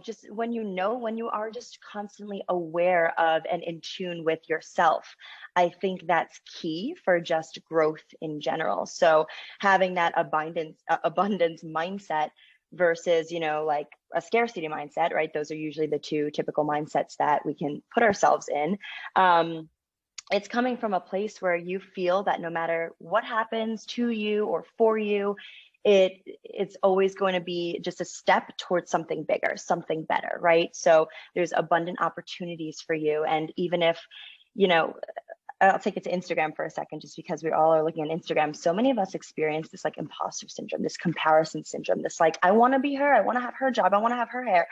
just when you are just constantly aware of and in tune with yourself, I think that's key for just growth in general. So having that abundance mindset versus, like a scarcity mindset, right? Those are usually the two typical mindsets that we can put ourselves in. It's coming from a place where you feel that no matter what happens to you or for you, it's always going to be just a step towards something bigger, something better, right? So there's abundant opportunities for you. And even if, I'll take it to Instagram for a second, just because we all are looking at Instagram. So many of us experience this like imposter syndrome, this comparison syndrome, this like, I want to be her, I want to have her job, I want to have her hair,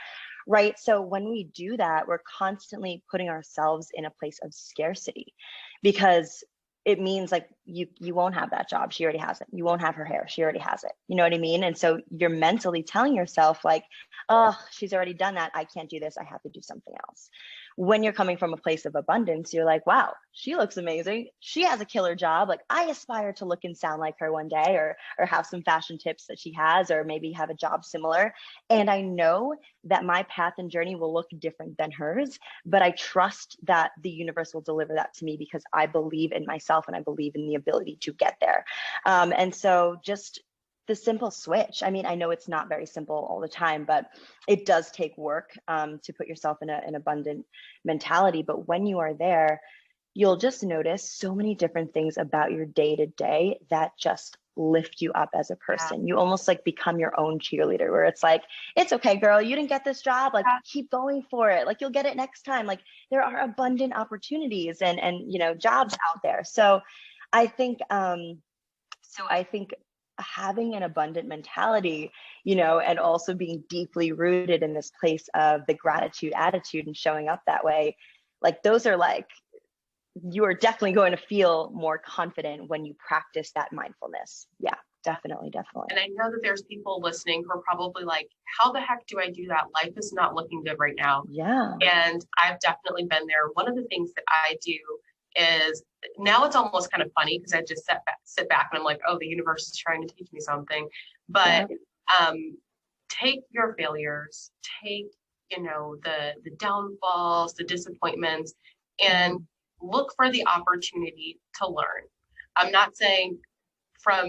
right? So when we do that, we're constantly putting ourselves in a place of scarcity, because it means like you won't have that job, she already has it. You won't have her hair, she already has it. You know what I mean? And so you're mentally telling yourself like, oh, she's already done that, I can't do this, I have to do something else. When you're coming from a place of abundance, you're like, wow, she looks amazing, she has a killer job, like I aspire to look and sound like her one day, or have some fashion tips that she has, or maybe have a job similar. And I know that my path and journey will look different than hers, but I trust that the universe will deliver that to me because I believe in myself and I believe in the ability to get there. And so just the simple switch. I mean, I know it's not very simple all the time, but it does take work to put yourself in an abundant mentality. But when you are there, you'll just notice so many different things about your day to day that just lift you up as a person. You almost like become your own cheerleader, where it's like, it's okay, girl, you didn't get this job, like keep going for it, like you'll get it next time. Like there are abundant opportunities and jobs out there. So I think having an abundant mentality, and also being deeply rooted in this place of the gratitude attitude and showing up that way, like those are like, you are definitely going to feel more confident when you practice that mindfulness. Yeah, definitely. And I know that there's people listening who are probably like, how the heck do I do that? Life is not looking good right now. Yeah. And I've definitely been there. One of the things that I do is, now it's almost kind of funny because I just sit back and I'm like, oh, the universe is trying to teach me something. But take your failures, take, the downfalls, the disappointments, and look for the opportunity to learn. I'm not saying from,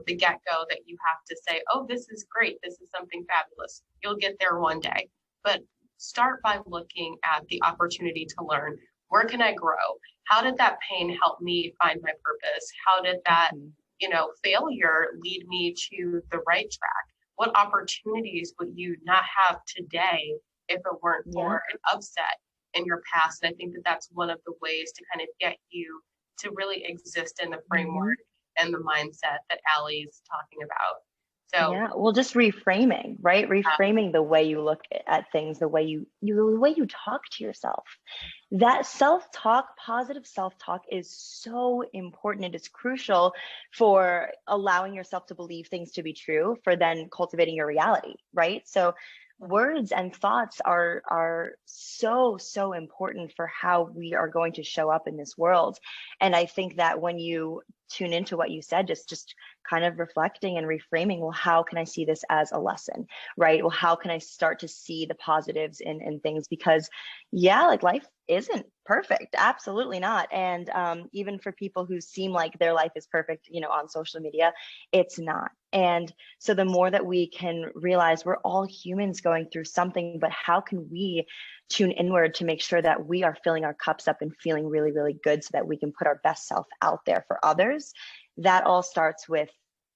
the get-go that you have to say, oh, this is great, this is something fabulous. You'll get there one day. But start by looking at the opportunity to learn. Where can I grow? How did that pain help me find my purpose? How did that, failure lead me to the right track? What opportunities would you not have today if it weren't for an upset in your past? And I think that that's one of the ways to kind of get you to really exist in the framework and the mindset that Allie's talking about. So yeah, well, just reframing, right? Reframing the way you look at things, the way you talk to yourself. That self-talk, positive self-talk, is so important. It is crucial for allowing yourself to believe things to be true, for then cultivating your reality, right? So words and thoughts are so important for how we are going to show up in this world. And I think that when you tune into what you said, just kind of reflecting and reframing, well, how can I see this as a lesson, right? Well, how can I start to see the positives in things? Because like life isn't perfect, absolutely not. And even for people who seem like their life is perfect, on social media, it's not. And so the more that we can realize we're all humans going through something, but how can we tune inward to make sure that we are filling our cups up and feeling really, really good so that we can put our best self out there for others? That all starts with,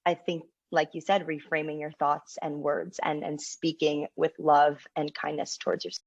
I think, like you said, reframing your thoughts and words and speaking with love and kindness towards yourself.